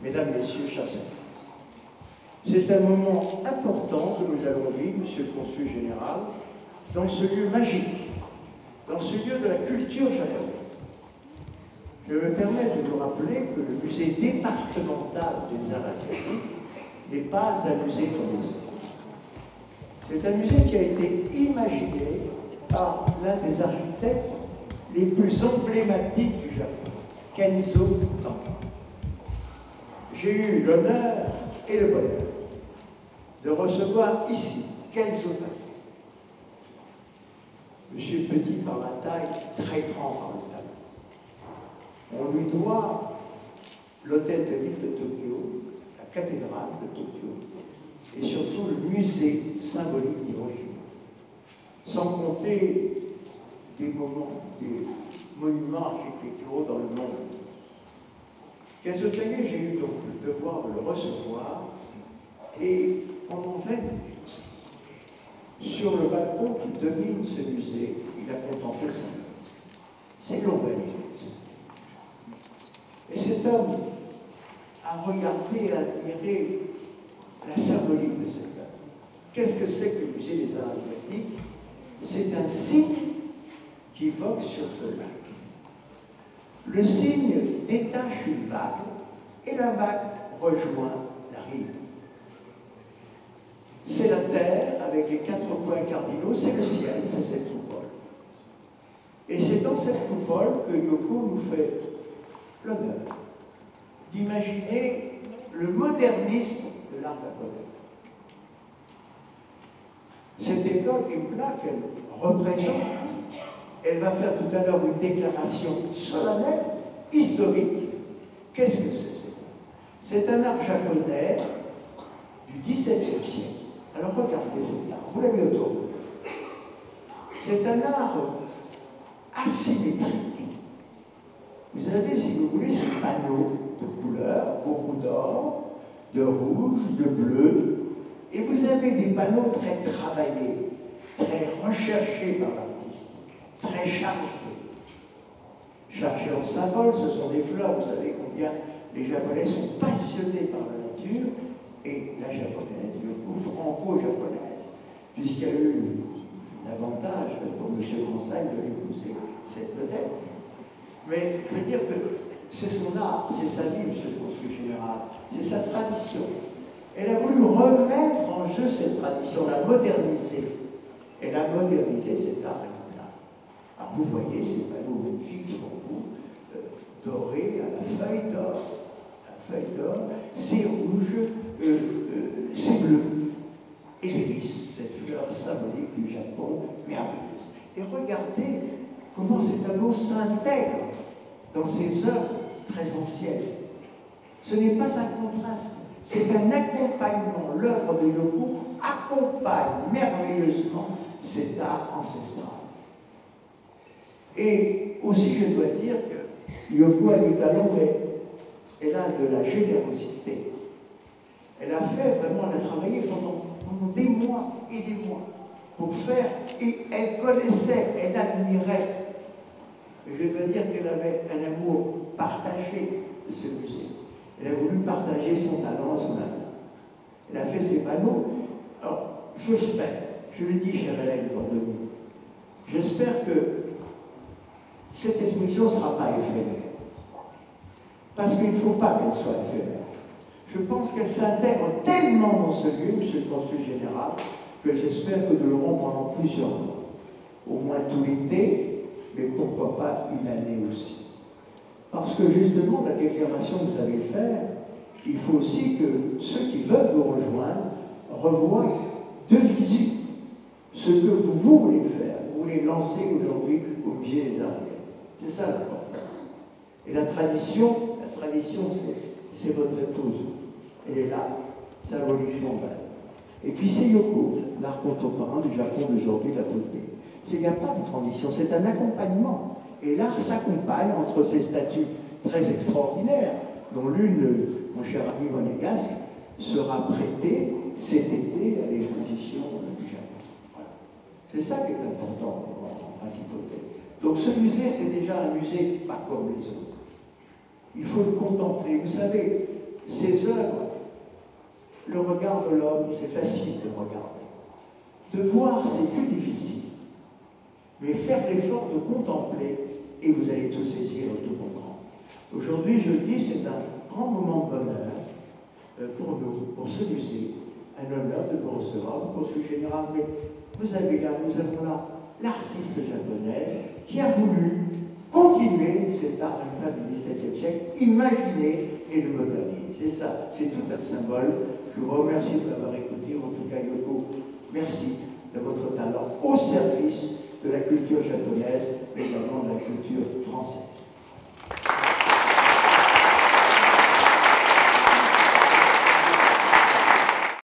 Mesdames, Messieurs, chers amis, c'est un moment important que nous allons vivre, Monsieur le Consul Général, dans ce lieu magique, dans ce lieu de la culture japonaise. Je me permets de vous rappeler que le musée départemental des arts asiatiques n'est pas un musée comme les autres. C'est un musée qui a été imaginé par l'un des architectes les plus emblématiques du Japon, Kenzo Tanaka. J'ai eu l'honneur et le bonheur de recevoir ici Kenzo Tanaka. Monsieur petit par la taille, très grand par le talent. On lui doit l'hôtel de ville de Tokyo, la cathédrale de Tokyo, et surtout le musée symbolique d'Hiroshima. Sans compter des monuments architecturaux dans le monde. Kenzo Tanaka, j'ai eu donc le devoir de le recevoir, et pendant 20 minutes, sur le balcon qui domine ce musée, il a contemplé son œuvre. C'est long 20 minutes. Et cet homme a regardé et admiré la symbolique de cette œuvre. Qu'est-ce que c'est que le musée des arts asiatiques? C'est un signe qui vogue sur ce lac. Le signe détache une vague et la vague rejoint la rive. C'est la terre avec les 4 points cardinaux, c'est le ciel, c'est cette coupole. Et c'est dans cette coupole que Yoko nous fait l'honneur d'imaginer le modernisme de l'art japonais. Cette école Impla qu'elle représente, elle va faire tout à l'heure une déclaration solennelle, historique. Qu'est-ce que c'est? C'est un art japonais du XVIIe siècle. Alors regardez cet art, vous l'avez autour de vous. C'est un art asymétrique. Vous avez, si vous voulez, ces panneaux de couleurs, beaucoup d'or, de rouge, de bleu, et vous avez des panneaux très travaillés, très recherchés par l'artiste, très chargés. Chargés en symboles, ce sont des fleurs, vous savez combien les Japonais sont passionnés par la nature, et la japonaise, Yoko, franco-japonaise, puisqu'il y a eu l'avantage pour M. Conseil de l'épouser cette vedette. Mais je veux dire que c'est son art, c'est sa vie, M. le Consul Général, c'est sa tradition. Elle a voulu remettre en jeu cette tradition, la moderniser. Elle a modernisé cet art-là. Alors vous voyez ces panneaux magnifiques devant vous, dorés à la feuille d'or. La feuille d'or, c'est rouge, c'est bleu. Et l'iris, cette fleur symbolique du Japon, merveilleuse. Et regardez comment ces tableaux s'intègrent dans ces œuvres très anciennes. Ce n'est pas un contraste, c'est un accompagnement. L'œuvre de Yoko accompagne merveilleusement cet art ancestral. Et aussi, je dois dire que Yoko a du talent, mais elle a de la générosité. Elle a fait vraiment, elle a travaillé pendant des mois et des mois pour faire, et elle connaissait, elle admirait. Je dois dire qu'elle avait un amour partagé de ce musée. Elle a voulu partager son talent, son amour. Elle a fait ses panneaux. Alors, j'espère, je le dis, chère Hélène Cordonnier, j'espère que cette exposition ne sera pas éphémère. Parce qu'il ne faut pas qu'elle soit éphémère. Je pense qu'elle s'intègre tellement dans ce lieu, Monsieur le Consul Général, que j'espère que nous l'aurons pendant plusieurs mois. Au moins tout l'été, mais pourquoi pas une année aussi. Parce que justement, la déclaration que vous allez faire, il faut aussi que ceux qui veulent vous rejoindre revoient de visu ce que vous voulez faire. Vous voulez lancer aujourd'hui au musée des Arts. C'est ça l'importance. Et la tradition, c'est votre épouse. Elle est là, symboliquement belle. Et puis c'est Yoko, l'art contemporain du Japon d'aujourd'hui, la beauté. Il n'y a pas de transition, c'est un accompagnement. Et l'art s'accompagne entre ces statues très extraordinaires, dont l'une, mon cher ami monégasque, sera prêtée cet été à l'exposition du Japon. Voilà. C'est ça qui est important en principauté. Donc ce musée, c'est déjà un musée pas comme les autres. Il faut le contempler. Vous savez, Ces œuvres, le regard de l'homme, c'est facile de regarder. De voir, c'est plus difficile. Mais faire l'effort de contempler, et vous allez tout saisir et tout comprendre. Aujourd'hui, je dis, c'est un grand moment de bonheur pour nous, pour ce musée. Un honneur de vous recevoir, le consul général. Mais vous avez là, nous avons là l'artiste japonaise qui a voulu continuer cet art du XVIIe siècle, imaginer et le moderniser. C'est ça, c'est tout un symbole. Je vous remercie de m'avoir écouté. En tout cas, Yoko, merci de votre talent au service de la culture japonaise, mais également de la culture française.